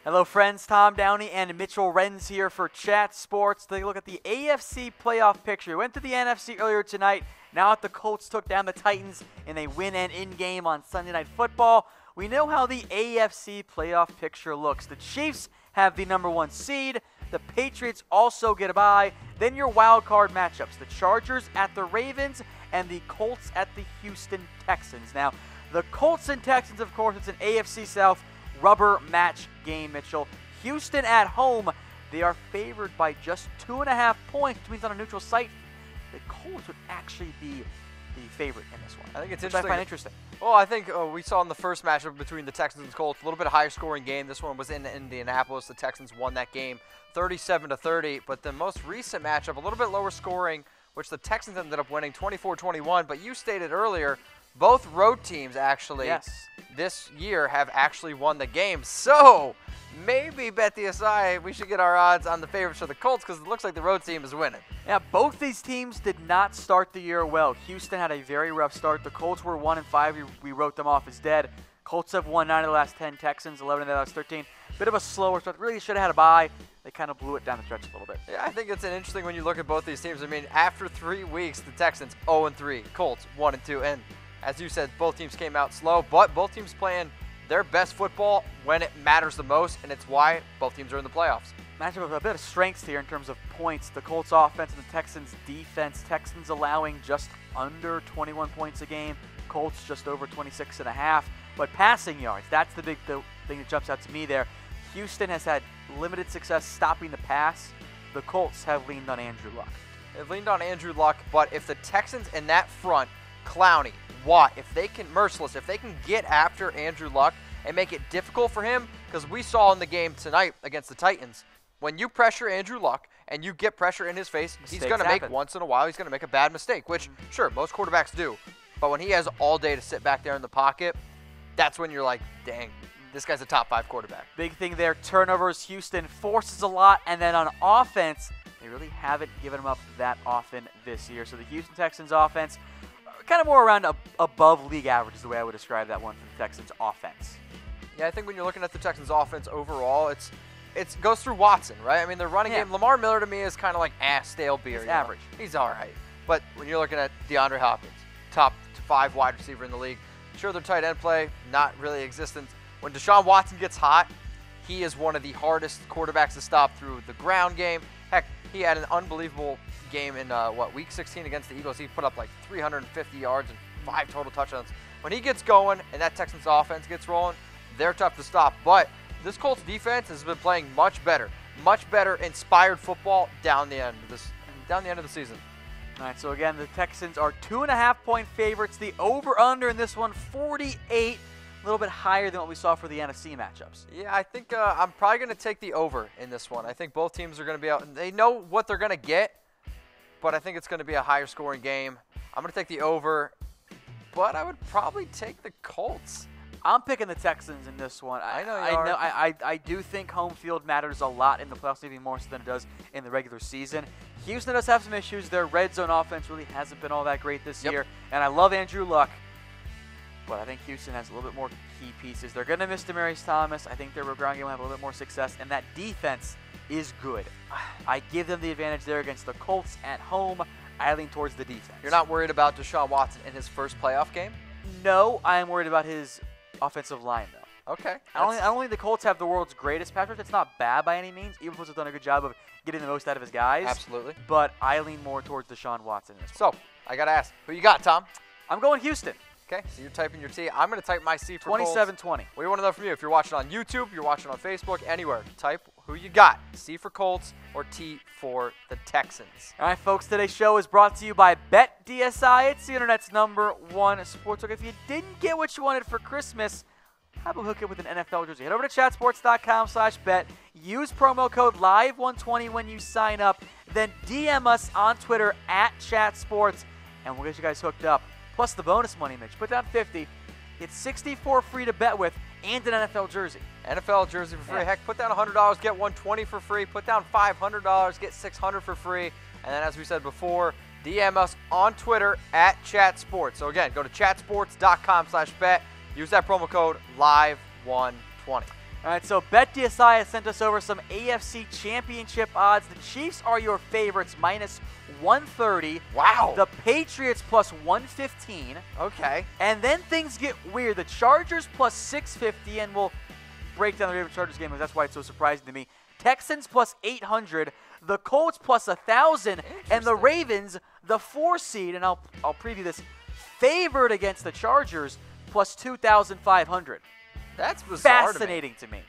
Hello, friends. Tom Downey and Mitchell Renz here for Chat Sports. Take a look at the AFC Playoff Picture. We went to the NFC earlier tonight. Now the Colts took down the Titans in a win and in game on Sunday Night Football. We know how the AFC Playoff Picture looks. The Chiefs have the #1 seed. The Patriots also get a bye. Then your wild card matchups. The Chargers at the Ravens and the Colts at the Houston Texans. Now, the Colts and Texans, of course, it's an AFC South rubber match game, Mitchell. Houston at home, they are favored by just 2.5 points, which means on a neutral site, the Colts would actually be the favorite in this one. I think it's which interesting. I find interesting. Well, I think we saw in the first matchup between the Texans and Colts, a little bit higher scoring game. This one was in Indianapolis. The Texans won that game 37-30, but the most recent matchup, a little bit lower scoring, which the Texans ended up winning 24-21, but you stated earlier, both road teams actually this year have actually won the game. So maybe BetDSI, we should get our odds on the favorites for the Colts because it looks like the road team is winning. Yeah, both these teams did not start the year well. Houston had a very rough start. The Colts were 1-5. We wrote them off as dead. Colts have won 9 of the last 10. Texans 11 of the last 13. Bit of a slower start. Really should have had a bye. They kind of blew it down the stretch a little bit. Yeah, I think it's an interesting when you look at both these teams. I mean, after 3 weeks, the Texans 0-3, Colts 1-2, and as you said, both teams came out slow, but both teams playing their best football when it matters the most, and it's why both teams are in the playoffs. Matchup with a bit of strengths here in terms of points. The Colts offense and the Texans defense. Texans allowing just under 21 points a game. Colts just over 26.5. But passing yards, that's the big thing that jumps out to me there. Houston has had limited success stopping the pass. The Colts have leaned on Andrew Luck. They've leaned on Andrew Luck, but if the Texans in that front, Clowney, Watt, if they can get after Andrew Luck and make it difficult for him, because we saw in the game tonight against the Titans, when you pressure Andrew Luck and you get pressure in his face, he's going to make once in a while, he's going to make a bad mistake, which, sure, most quarterbacks do. But when he has all day to sit back there in the pocket, that's when you're like, dang, this guy's a top 5 quarterback. Big thing there, turnovers. Houston forces a lot, and then on offense, they really haven't given them up that often this year. So the Houston Texans offense, kind of more around above league average is the way I would describe that one for the Texans offense. Yeah, I think when you're looking at the Texans offense overall, it goes through Watson, right? I mean, the running game, Lamar Miller to me is kind of like stale beer. He's average. He's all right. But when you're looking at DeAndre Hopkins, top 5 wide receiver in the league, sure, their tight end play, not really existent. When Deshaun Watson gets hot, he is one of the hardest quarterbacks to stop through the ground game. Heck, he had an unbelievable game in, week 16 against the Eagles. He put up like 350 yards and 5 total touchdowns. When he gets going and that Texans offense gets rolling, they're tough to stop. But this Colts defense has been playing much better inspired football down the end of the season. All right, so again, the Texans are 2.5-point favorites. The over/under in this one, 48, a little bit higher than what we saw for the NFC matchups. Yeah, I think I'm probably going to take the over in this one. I think both teams are going to be out. They know what they're going to get, but I think it's going to be a higher scoring game. I'm going to take the over, but I would probably take the Colts. I'm picking the Texans in this one. I do think home field matters a lot in the playoffs, even more so than it does in the regular season. Houston does have some issues. Their red zone offense really hasn't been all that great this year, and I love Andrew Luck, but I think Houston has a little bit more key pieces. They're going to miss Demaryius Thomas. I think their ground game will have a little bit more success, and that defense is good. I give them the advantage there against the Colts at home. I lean towards the defense. You're not worried about Deshaun Watson in his first playoff game? No, I am worried about his offensive line, though. Okay. I don't think the Colts have the world's greatest pass rush. It's not bad by any means. Eberflus has done a good job of getting the most out of his guys. Absolutely. But I lean more towards Deshaun Watson in this one. So, I got to ask, who you got, Tom? I'm going Houston. Okay, so you're typing your T. I'm going to type my C for Colts. 27-20. What do you want to know from you? If you're watching on YouTube, you're watching on Facebook, anywhere, type who you got. C for Colts or T for the Texans. All right, folks, today's show is brought to you by BetDSI. It's the internet's #1 sportsbook. If you didn't get what you wanted for Christmas, how about hook it with an NFL jersey? Head over to chatsports.com/bet. Use promo code LIVE120 when you sign up. Then DM us on Twitter @chatsports, and we'll get you guys hooked up. Plus the bonus money, Mitch. Put down 50. It's 64 free to bet with and an NFL jersey. NFL jersey for free. Heck, put down $100, get $120 for free. Put down $500, get $600 for free. And then, as we said before, DM us on Twitter @chatsports. So again, go to chatsports.com/bet. Use that promo code LIVE120. All right, so BetDSI has sent us over some AFC Championship odds. The Chiefs are your favorites, minus 130. Wow. The Patriots plus 115. Okay. And then things get weird. The Chargers plus 650, and we'll break down the Ravens-Chargers game because that's why it's so surprising to me. Texans plus 800. The Colts plus 1,000. And the Ravens, the 4 seed, and I'll preview this, favored against the Chargers plus 2,500. That's bizarre. Fascinating to me.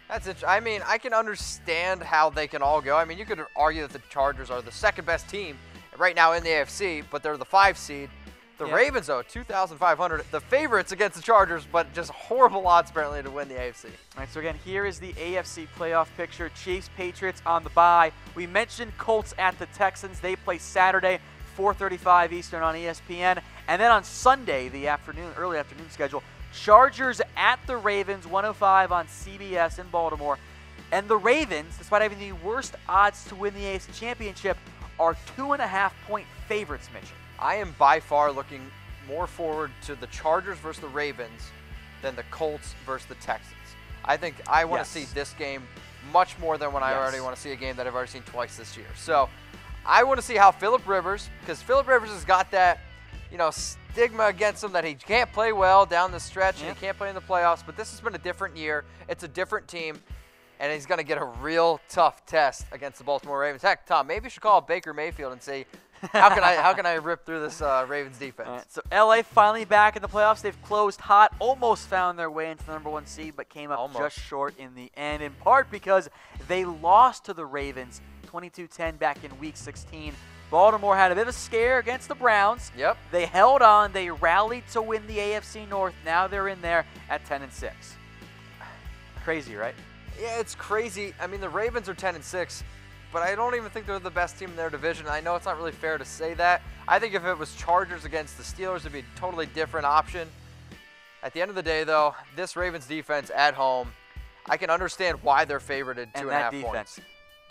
That's it. I mean, I can understand how they can all go. I mean, you could argue that the Chargers are the second best team right now in the AFC, but they're the 5 seed. The Ravens, though, 2,500. The favorites against the Chargers, but just horrible odds apparently to win the AFC. All right, so again, here is the AFC playoff picture. Chiefs, Patriots on the bye. We mentioned Colts at the Texans. They play Saturday, 4:35 Eastern on ESPN. And then on Sunday, the early afternoon schedule, Chargers at the Ravens, 105 on CBS in Baltimore. And the Ravens, despite having the worst odds to win the AFC Championship, are 2.5-point favorites, Mitch. I am by far looking more forward to the Chargers versus the Ravens than the Colts versus the Texans. I think I want to see this game much more than when I already want to see a game that I've already seen twice this year. So I want to see how Phillip Rivers, because Phillip Rivers has got that, stigma against him that he can't play well down the stretch and he can't play in the playoffs. But this has been a different year. It's a different team, and he's going to get a real tough test against the Baltimore Ravens. Heck, Tom, maybe you should call Baker Mayfield and say, how can I rip through this Ravens defense? Right, so LA finally back in the playoffs. They've closed hot, almost found their way into the number 1 seed, but came up just short in the end, in part because they lost to the Ravens 22-10 back in Week 16. Baltimore had a bit of a scare against the Browns. Yep. They held on. They rallied to win the AFC North. Now they're in there at 10-6. Crazy, right? Yeah, it's crazy. I mean, the Ravens are 10-6, but I don't even think they're the best team in their division. I know it's not really fair to say that. I think if it was Chargers against the Steelers, it'd be a totally different option. At the end of the day, though, this Ravens defense at home, I can understand why they're favored at 2.5 points. And that defense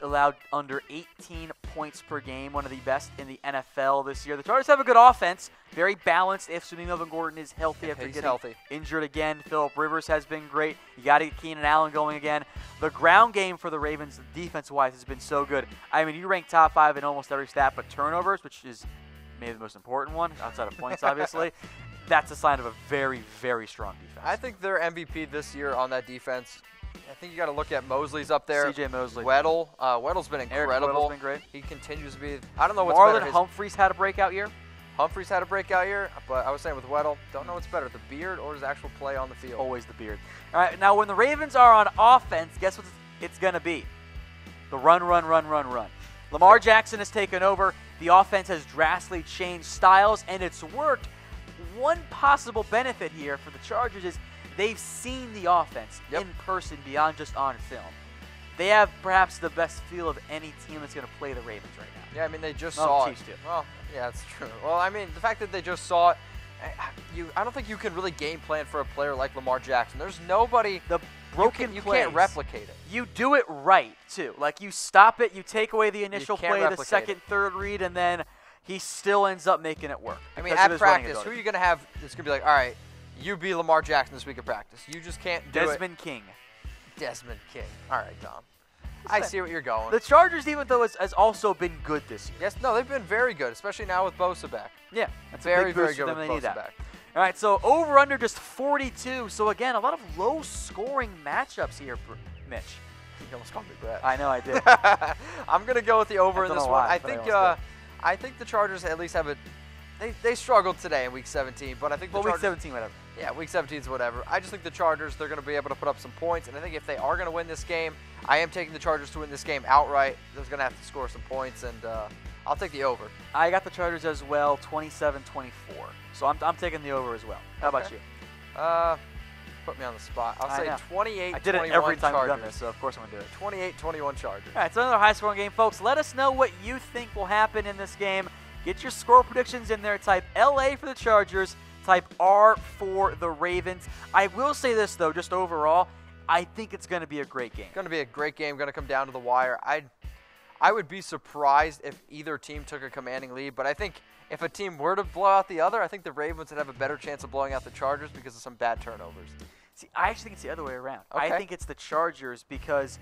allowed under 18 points per game, one of the best in the NFL this year. The Chargers have a good offense, very balanced if Melvin Gordon is healthy after getting injured again. Phillip Rivers has been great. You got to get Keenan Allen going again. The ground game for the Ravens, defense-wise, has been so good. I mean, you rank top 5 in almost every stat, but turnovers, which is maybe the most important one, outside of points, obviously, that's a sign of a very, very strong defense. I think their MVP this year on that defense, I think you got to look at Mosley's up there. C.J. Mosley. Weddle. Weddle's been incredible. Weddle's been great. He continues to be. I don't know what's better. Marlon Humphreys had a breakout year. Humphreys had a breakout year, but I was saying with Weddle, don't know what's better, the beard or his actual play on the field. Always the beard. All right, now when the Ravens are on offense, guess what it's going to be? The run, run, run, run, run. Lamar Jackson has taken over. The offense has drastically changed styles, and it's worked. One possible benefit here for the Chargers is they've seen the offense in person beyond just on film. They have perhaps the best feel of any team that's going to play the Ravens right now. Yeah, I mean, they just saw it. Chiefs do. Well, yeah, that's true. Well, I mean, the fact that they just saw it, I don't think you can really game plan for a player like Lamar Jackson. There's nobody. The broken you plays, can't replicate it. You do it right, too. Like, you stop it, you take away the initial play, the second, third read, and then he still ends up making it work. I mean, at practice, who are you going to have that's going to be like, all right, you be Lamar Jackson this week of practice. You just can't do Desmond King. Desmond King. All right, Tom. I see what you're going. The Chargers, even though, has also been good this year. Yes, no, they've been very good, especially now with Bosa back. Yeah, that's very, a big boost very good for them. with They need Bosa that. back. All right, so over-under just 42. So, again, a lot of low-scoring matchups here, Mitch. You almost called me Brett. I know I did. I'm going to go with the over in this one. Why, I think the Chargers at least have a – they struggled today in Week 17, but I think the Chargers – Week 17, whatever. Yeah, Week 17 is whatever. I just think the Chargers, they're going to be able to put up some points, and I think if they are going to win this game, I am taking the Chargers to win this game outright. They're going to have to score some points, and I'll take the over. I got the Chargers as well, 27-24. So I'm taking the over as well. How about you? Put me on the spot. I'll say 28-21 I did it every time Chargers. we've done this, so of course I'm going to do it. 28-21 Chargers. All right, so another high-scoring game, folks. Let us know what you think will happen in this game. Get your score predictions in there. Type LA for the Chargers. Type R for the Ravens. I will say this, though, just overall, I think it's going to be a great game. It's going to be a great game. Going to come down to the wire. I would be surprised if either team took a commanding lead, but I think if a team were to blow out the other, I think the Ravens would have a better chance of blowing out the Chargers because of some bad turnovers. See, I actually think it's the other way around. Okay. I think it's the Chargers because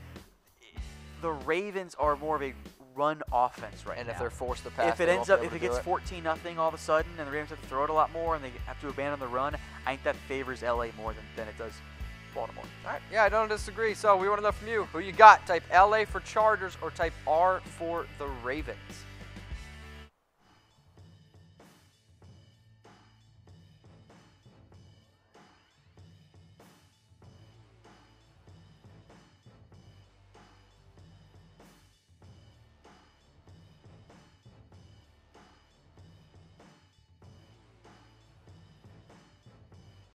the Ravens are more of a run offense right now. And if they're forced to pass, if it gets 14-0 all of a sudden, and the Ravens have to throw it a lot more, and they have to abandon the run, I think that favors LA more than it does Baltimore. All right. Yeah, I don't disagree. So we want to know from you who you got. Type LA for Chargers or type R for the Ravens.